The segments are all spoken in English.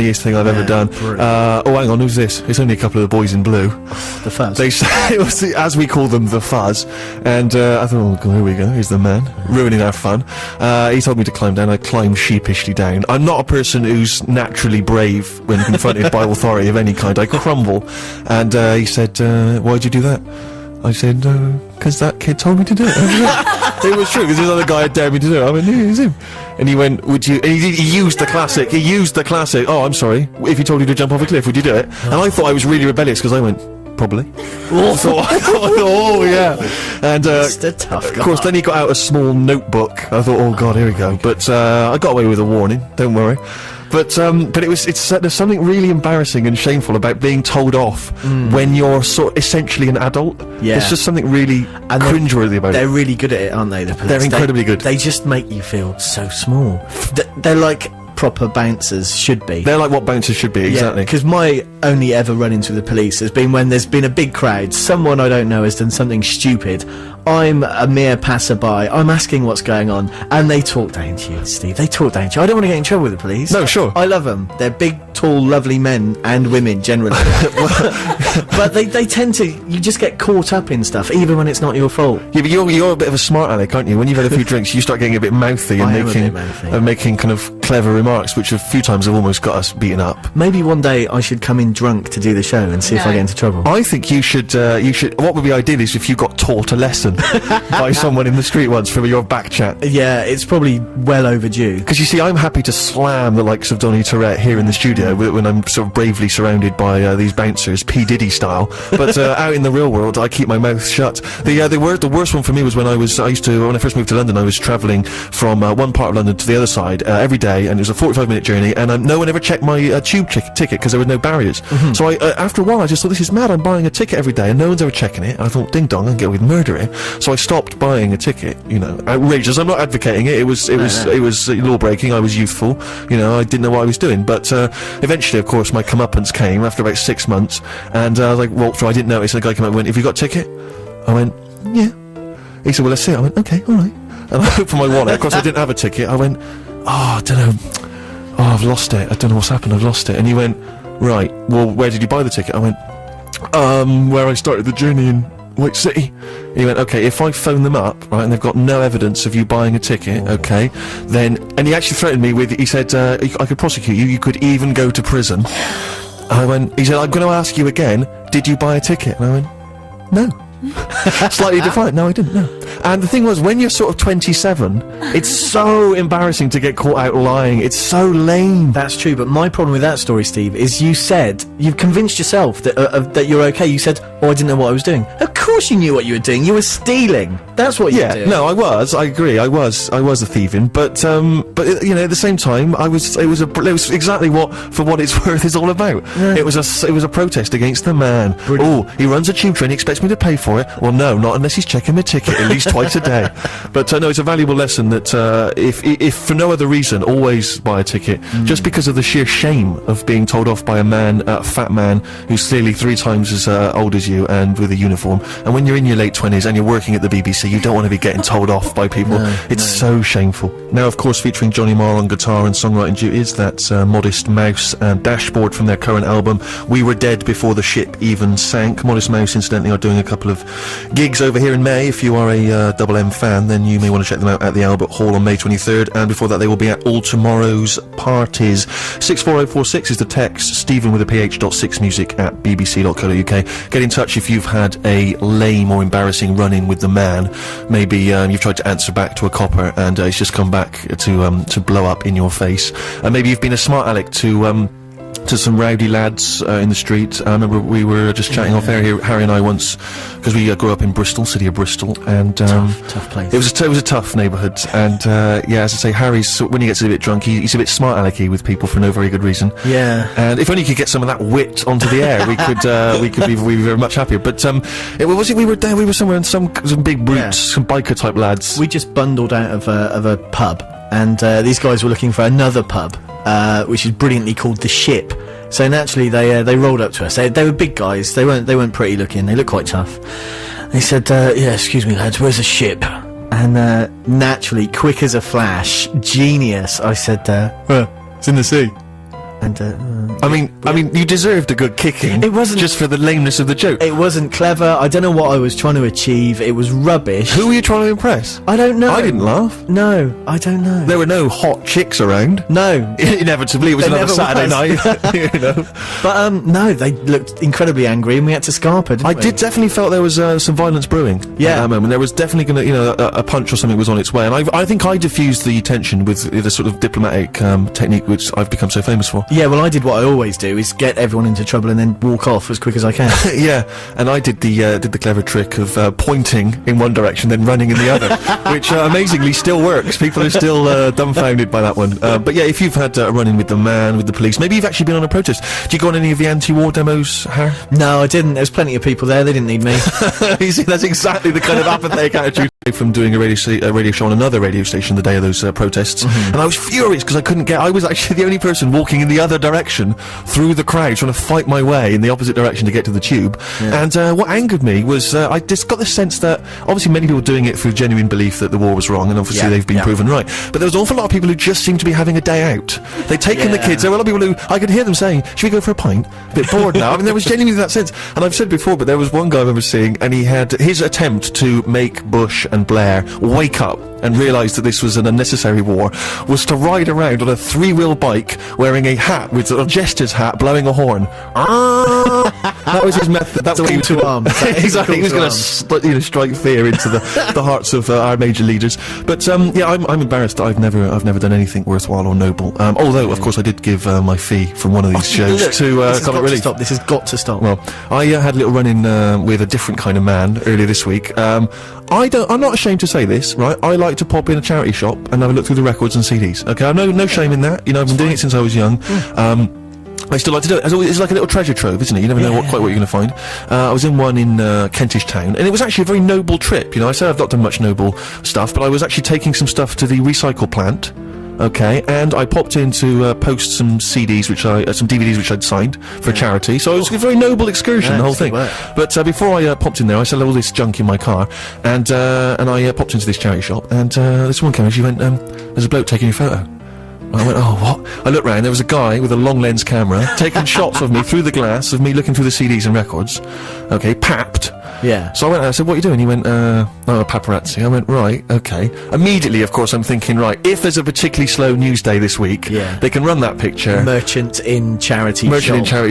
funniest thing I've ever done. Oh, hang on, who's this? It's only a couple of the boys in blue. The Fuzz. They say, it was as we call them, the Fuzz. And I thought, oh, God, here we go, here's the man, ruining our fun. He told me to climb down. I climbed sheepishly down. I'm not a person who's naturally brave when confronted by authority of any kind. I crumble. And he said, why'd you do that? I said, because that kid told me to do it. It was true, because this other guy had dared me to do it. I went, yeah, it's him. And he went, would you... And he used the classic. He used the classic. Oh, I'm sorry. If he told you to jump off a cliff, would you do it? And I thought I was really rebellious, because I went, probably. I thought, oh, yeah. And, Mr. Tough Guy. of course, then he got out a small notebook. I thought, oh, God, here we go. But, I got away with a warning. Don't worry. But there's something really embarrassing and shameful about being told off when you're essentially an adult. Yeah. There's just something really cringeworthy about it. They're really good at it, aren't they, the police? They're incredibly good. They just make you feel so small. They're like proper bouncers should be. They're like what bouncers should be, exactly. Because my only ever run-ins with the police has been when there's been a big crowd, someone I don't know has done something stupid, I'm a mere passerby, I'm asking what's going on, and they talk down to you, Steve. They talk down to you. I don't want to get in trouble with the police. No, sure. I love them. They're big, tall, lovely men and women, generally. But they tend to, you just get caught up in stuff, even when it's not your fault. Yeah, but you're a bit of a smart aleck, aren't you? When you've had a few drinks, you start getting a bit mouthy and making kind of clever remarks, which a few times have almost got us beaten up. Maybe one day I should come in drunk to do the show and see if I get into trouble. I think you should, what would be ideal is if you got taught a lesson by someone in the street once from your back chat. Yeah, it's probably well overdue. Because you see, I'm happy to slam the likes of Donny Tourette here in the studio when I'm sort of bravely surrounded by these bouncers, P. Diddy style. But out in the real world, I keep my mouth shut. The worst one for me was when when I first moved to London, I was travelling from one part of London to the other side every day, and it was a 45-minute journey, and no one ever checked my tube ticket because there were no barriers. So after a while, I just thought, this is mad. I'm buying a ticket every day, and no one's ever checking it. And I thought, ding dong, I can get away with murder here. So I stopped buying a ticket. You know, outrageous. I'm not advocating it. It was law breaking. I was youthful. You know, I didn't know what I was doing. But eventually, of course, my comeuppance came after about 6 months, and I was like, walked through. I didn't notice. And the guy came up and went, "Have you got a ticket?" I went, "Yeah." He said, "Well, let's see it." I went, "Okay, all right." And I opened my wallet. Of course, I didn't have a ticket. I went, "Oh, I don't know. Oh, I've lost it. I don't know what's happened. I've lost it." And he went, "Right. Well, where did you buy the ticket?" I went, where I started the journey in White City." He went, "Okay, if I phone them up, right, and they've got no evidence of you buying a ticket, okay, then..." And he actually threatened me with, he said, "I could prosecute you, you could even go to prison." He said, "I'm going to ask you again, did you buy a ticket?" And I went, "No." Slightly defiant. "No, I didn't, no." And the thing was, when you're sort of 27, it's so embarrassing to get caught out lying. It's so lame. That's true, but my problem with that story, Steve, is you've convinced yourself that you're okay. You said, "Oh, I didn't know what I was doing." Of course you knew what you were doing. You were stealing. That's what you were doing. No, I agree. I was a thieving, but you know, at the same time, it was exactly what, for what it's worth, is all about. Yeah. It was a protest against the man. Brilliant. Oh, he runs a tube train, he expects me to pay for it. Well, no, not unless he's checking my ticket at least twice a day. But no, it's a valuable lesson that if for no other reason, always buy a ticket, just because of the sheer shame of being told off by a fat man who's clearly 3 times as old as you and with a uniform. And when you're in your late 20s and you're working at the BBC, you don't want to be getting told off by people. It's so shameful. Now, of course, featuring Johnny Marr on guitar and songwriting duties, that's Modest Mouse and Dashboard from their current album, We Were Dead Before the Ship Even Sank. Modest Mouse, incidentally, are doing a couple of gigs over here in May. If you are a Double M fan, then you may want to check them out at the Albert Hall on May 23rd, and before that they will be at All Tomorrow's Parties. 64046 is the text, Stephen with a ph.6music@bbc.co.uk. Get in touch if you've had a lame or embarrassing run-in with the man. Maybe you've tried to answer back to a copper and it's just come back to blow up in your face. Maybe you've been a smart aleck to some rowdy lads in the street. I remember we were just chatting off air here, Harry and I, once, because we grew up in Bristol, city of Bristol, and tough place. It was a tough neighbourhood, and yeah, as I say, Harry's, when he gets a bit drunk, he's a bit smart alecky with people for no very good reason. Yeah. And if only he could get some of that wit onto the air, we'd be very much happier. But we were somewhere in some big brutes, some biker type lads. We just bundled out of a pub, and these guys were looking for another pub, which is brilliantly called The Ship. So naturally they rolled up to us. They were big guys. They weren't pretty looking. They looked quite tough. They said, "Yeah, excuse me, lads, where's the ship?" And naturally, quick as a flash, genius, I said, "Well, it's in the sea." And I mean, you deserved a good kicking. It wasn't- just for the lameness of the joke. it wasn't clever. I don't know what I was trying to achieve. It was rubbish. Who were you trying to impress? I don't know. I didn't laugh. No, I don't know. There were no hot chicks around. No. Inevitably, it was There another never Saturday was. night. You know. But no, they looked incredibly angry, and we had to scarper. Didn't I we? did definitely felt there was some violence brewing. Yeah. At that moment, there was definitely going to, you know, a punch or something was on its way, and I think I diffused the tension with the sort of diplomatic technique which I've become so famous for. Yeah, well, I did what I always do: is get everyone into trouble and then walk off as quick as I can. Yeah, and I did the clever trick of pointing in one direction, then running in the other, which amazingly still works. People are still dumbfounded by that one. But yeah, if you've had a run-in with the man, with the police, maybe you've actually been on a protest. Do you go on any of the anti-war demos, Har? No, I didn't. There's plenty of people there. They didn't need me. You see, that's exactly the kind of apathetic attitude from doing a radio show on another radio station the day of those protests, and I was furious because I was actually the only person walking in the other direction through the crowd, trying to fight my way in the opposite direction to get to the tube. And what angered me was I just got the sense that obviously many people were doing it through genuine belief that the war was wrong, and obviously they've been proven right. But there was an awful lot of people who just seemed to be having a day out. They'd taken the kids. There were a lot of people who I could hear them saying, "Should we go for a pint? A bit bored now." I mean, there was genuinely that sense. And I've said before, but there was one guy I remember seeing, and he had his attempt to make Bush and Blair wake up and realise that this was an unnecessary war, was to ride around on a three-wheel bike wearing a hat with a jester's hat, blowing a horn. That was his method. That's what he was to arms. That is exactly. He was call going to to strike fear into the hearts of our major leaders. But yeah, I'm embarrassed that I've never done anything worthwhile or noble. Although, of course, I did give my fee from one of these shows Look, to this has got Comic to Relief. stop. This has got to stop. Well, I had a little run-in with a different kind of man earlier this week. I'm not ashamed to say this, right? I like to pop in a charity shop and have a look through the records and CDs. Okay, I've no shame in that. You know, I've been doing it since I was young. I still like to do it. It's like a little treasure trove, isn't it? You never know quite what you're going to find. I was in one in Kentish Town, and it was actually a very noble trip. You know, I said I've not done much noble stuff, but I was actually taking some stuff to the recycle plant. Okay, and I popped in to post some CDs, some DVDs which I'd signed for charity. So it was a very noble excursion, the whole thing. But before I popped in there, I said all this junk in my car, and I popped into this charity shop, and this woman came and she went, "There's a bloke taking your photo." I went, "Oh, what?" I looked round, there was a guy with a long lens camera taking shots of me through the glass of me looking through the CDs and records. Okay, papped. Yeah. So I went out, I said, "What are you doing?" He went, "Oh, paparazzi." I went, "Right, okay." Immediately, of course, I'm thinking, right, if there's a particularly slow news day this week, they can run that picture. Merchant in charity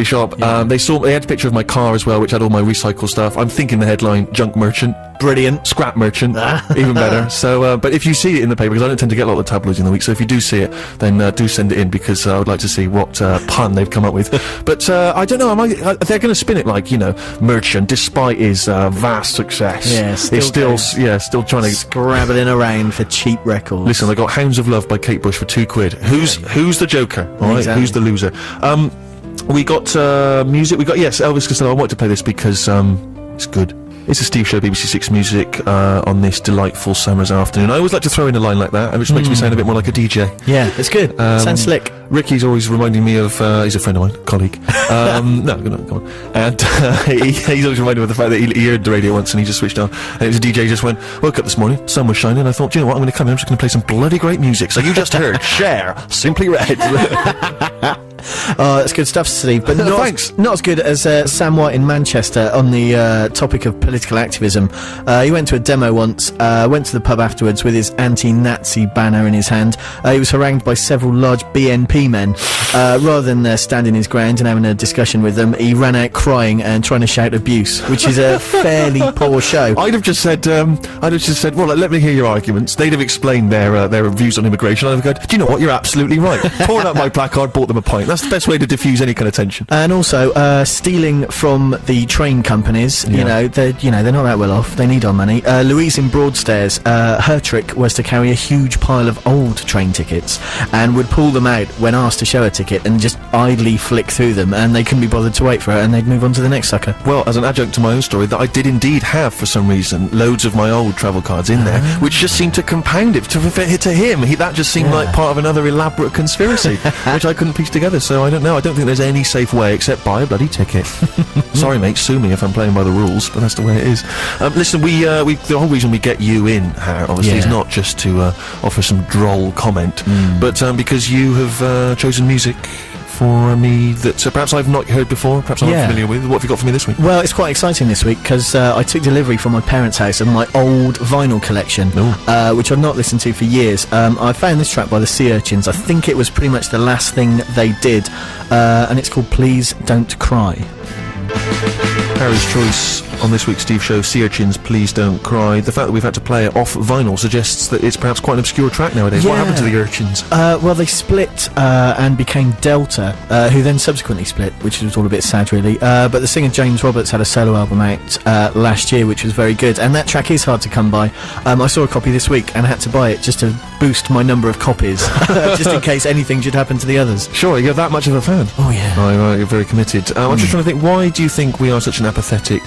shop. They had a picture of my car as well, which had all my recycle stuff. I'm thinking the headline, "Junk Merchant." Brilliant. Scrap merchant, even better. So, but if you see it in the paper, because I don't tend to get a lot of the tabloids in the week, so if you do see it, then do send it in, because I would like to see what pun they've come up with. But I don't know, they're going to spin it like, you know, merchant, despite his vast success. Yeah, still trying to... scrabbling around for cheap records. Listen, I got Hounds of Love by Kate Bush for £2. Who's the joker? All right, Exactly. who's the loser? We got music. We got, yes, Elvis Costello. I wanted to play this because it's good. It's a Steve Show, BBC Six Music, on this delightful summer's afternoon. I always like to throw in a line like that, which makes me sound a bit more like a DJ. Yeah, it's good. Sounds slick. Ricky's always reminding me of, he's a friend of mine, colleague. No, come on. And he's always reminded me of the fact that he heard the radio once and he just switched on. And it was a DJ just went, woke up this morning, sun was shining, I thought, do you know what, I'm going to come in, I'm just going to play some bloody great music. So you just heard Cher, Simply Red. That's good stuff, Steve. But not, Thanks. Not as good as Sam White in Manchester on the topic of political activism. He went to a demo once, went to the pub afterwards with his anti-Nazi banner in his hand. He was harangued by several large BNP men. Rather than standing his ground and having a discussion with them, he ran out crying and trying to shout abuse, which is a fairly poor show. I'd have just said, well, let me hear your arguments. They'd have explained their views on immigration. I'd have gone, do you know what, you're absolutely right. Poured out my placard, bought them a pint. That's the best way to diffuse any kind of tension. And also, stealing from the train companies. You know, they're not that well off. They need our money. Louise in Broadstairs, her trick was to carry a huge pile of old train tickets and would pull them out when asked to show a ticket and just idly flick through them, and they couldn't be bothered to wait for it, and they'd move on to the next sucker. Well, as an adjunct to my own story, that I did indeed have, for some reason, loads of my old travel cards in there, which just seemed to compound it to him. That just seemed like part of another elaborate conspiracy, which I couldn't piece together. So I don't know. I don't think there's any safe way except buy a bloody ticket. Sorry, mate, sue me if I'm playing by the rules, but that's the way it is. Listen, the whole reason we get you in, Har, obviously, is not just to offer some droll comment, but because you have chosen music for me that perhaps I've not heard before, perhaps I'm not Yeah. familiar with? What have you got for me this week? Well, it's quite exciting this week because I took delivery from my parents' house of my old vinyl collection, which I've not listened to for years. I found this track by the Sea Urchins. I think it was pretty much the last thing they did, and it's called Please Don't Cry. Harry's choice on this week's Steve Show, Sea Urchins, Please Don't Cry. The fact that we've had to play it off vinyl suggests that it's perhaps quite an obscure track nowadays. What Yeah. happened to the Urchins? Well, they split and became Delta, who then subsequently split, which was all a bit sad, really. But the singer James Roberts had a solo album out last year, which was very good, and that track is hard to come by. I saw a copy this week and had to buy it just to boost my number of copies, just in case anything should happen to the others. Sure, you're that much of a fan. Oh, yeah. Right, you're very committed. I'm just trying to think, why do you think we are such an apathetic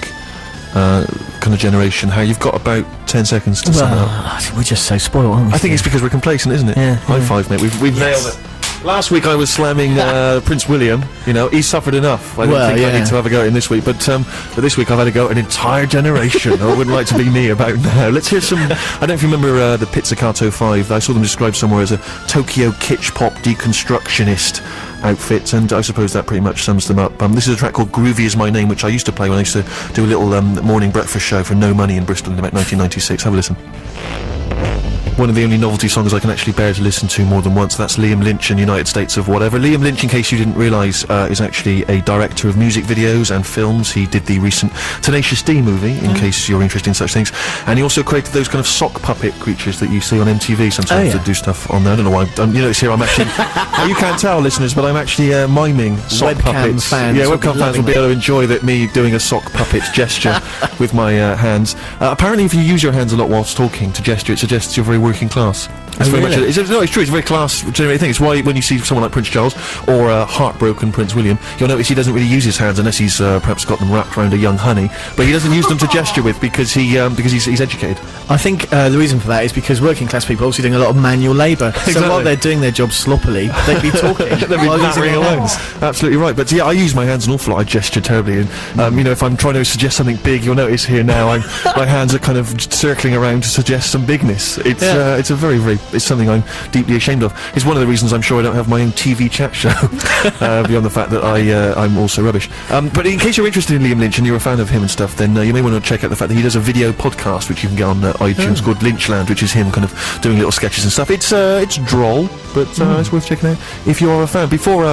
kind of generation? How you've got about 10 seconds to sum it up. Well, we're just so spoiled, aren't we? I think it's because we're complacent, isn't it? Yeah, High yeah. five, mate. We've nailed it. Last week I was slamming Prince William. You know, he's suffered enough. I don't Well, think I yeah. need to have a go at him this week. But this week I've had a go at an entire generation. I wouldn't like to be me about now. Let's hear some. I don't know if you remember the Pizzicato 5. I saw them described somewhere as a Tokyo kitsch pop deconstructionist outfit, and I suppose that pretty much sums them up. This is a track called Groovy Is My Name, which I used to play when I used to do a little morning breakfast show for No Money in Bristol in about 1996. Have a listen. One of the only novelty songs I can actually bear to listen to more than once. That's Liam Lynch and United States of Whatever. Liam Lynch, in case you didn't realise, is actually a director of music videos and films. He did the recent Tenacious D movie, in case you're interested in such things. And he also created those kind of sock puppet creatures that you see on MTV sometimes that do stuff on there. I don't know why. You notice here I'm actually... you can't tell, listeners, but I'm actually miming sock Webcam puppets. fans Yeah, will be webcam fans loving will be able to enjoy me doing a sock puppet gesture with my hands. Apparently, if you use your hands a lot whilst talking to gesture, it suggests you're very working class. It's very really? much. No, it's true. It's a very class-generating thing. It's why when you see someone like Prince Charles or heartbroken Prince William, you'll notice he doesn't really use his hands unless he's perhaps got them wrapped around a young honey. But he doesn't use them to gesture with because he's educated. I think the reason for that is because working class people are also doing a lot of manual labour. So Exactly. while they're doing their job sloppily, they'd be talking. They'd be while using blabbering their along. hands. Absolutely right. But yeah, I use my hands an awful lot. I gesture terribly, and you know, if I'm trying to suggest something big, you'll notice here now my hands are kind of circling around to suggest some bigness. It's it's a very it's something I'm deeply ashamed of. It's one of the reasons I'm sure I don't have my own TV chat show, beyond the fact that I'm also rubbish. But in case you're interested in Liam Lynch and you're a fan of him and stuff, then you may want to check out the fact that he does a video podcast which you can get on iTunes called Lynchland, which is him kind of doing little sketches and stuff. It's droll, but it's worth checking out if you are a fan. Before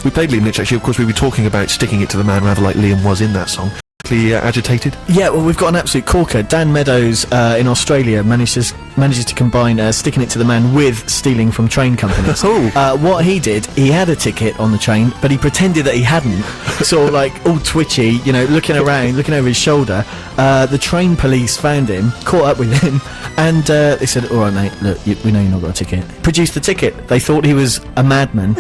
we played Liam Lynch, actually, of course, we were talking about sticking it to the man, rather like Liam was in that song. Agitated. Yeah, well, we've got an absolute corker. Dan Meadows in Australia manages to combine sticking it to the man with stealing from train companies. What he did, he had a ticket on the train, but he pretended that he hadn't. Sort of like all twitchy, you know, looking around, looking over his shoulder. The train police found him, caught up with him, and they said, "All right, mate, look, we know you've not got a ticket." Produced the ticket. They thought he was a madman,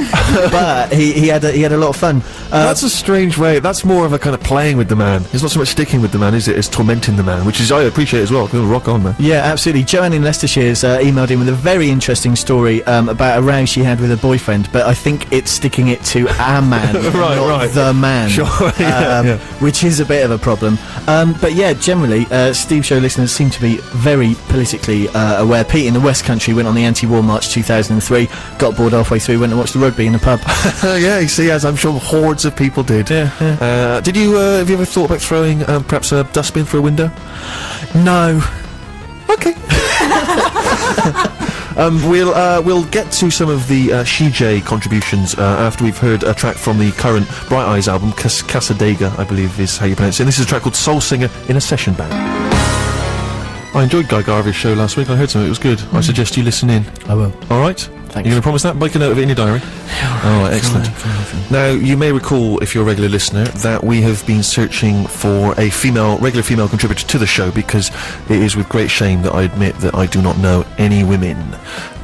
but he had a lot of fun. That's a strange way. That's more of a kind of playing with the man. It's not so much sticking with the man, is it? It's tormenting the man, which is I appreciate as well. Rock on, man. Yeah, absolutely. Joanne in Leicestershire's emailed in with a very interesting story about a row she had with her boyfriend, but I think it's sticking it to a man, not the man. Sure, yeah. Which is a bit of a problem. But yeah, generally, Steve Show listeners seem to be very politically aware. Pete in the West Country went on the anti-war march 2003, got bored halfway through, went and watched the rugby in the pub. Yeah, you see, as I'm sure hordes of people did. Yeah. Did you? Have you ever thought about throwing perhaps a dustbin through a window? No. Okay. We'll get to some of the Shijay contributions after we've heard a track from the current Bright Eyes album, Casadega, I believe is how you pronounce it. And this is a track called Soul Singer in a Session Band. I enjoyed Guy Garvey's show last week. I heard something, it was good. I suggest you listen in. I will. Alright? Thanks. You going to promise that? Make a note of it in your diary. Oh, excellent. Now, you may recall, if you're a regular listener, that we have been searching for a regular female contributor to the show, because it is with great shame that I admit that I do not know any women.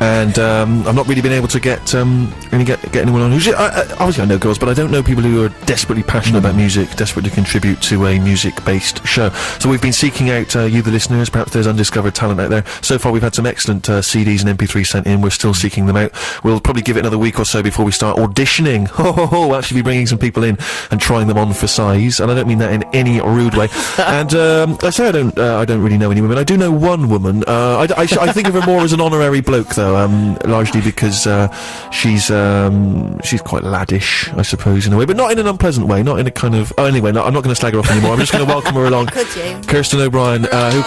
And I've not really been able to get anyone on who's... obviously I know girls, but I don't know people who are desperately passionate about music, desperate to contribute to a music-based show. So we've been seeking out you, the listeners. Perhaps there's undiscovered talent out there. So far we've had some excellent CDs and MP3s sent in. We're still seeking them out. We'll probably give it another week or so before we start auditioning. We'll actually be bringing some people in and trying them on for size, and I don't mean that in any rude way. And I say I don't really know any women. I do know one woman. I think of her more as an honorary bloke, though. largely because she's quite laddish, I suppose, in a way, but not in an unpleasant way, not in a kind of. Oh, anyway, no, I'm not going to slag her off anymore. I'm just going to welcome her along. Could you? Kirsten O'Brien, who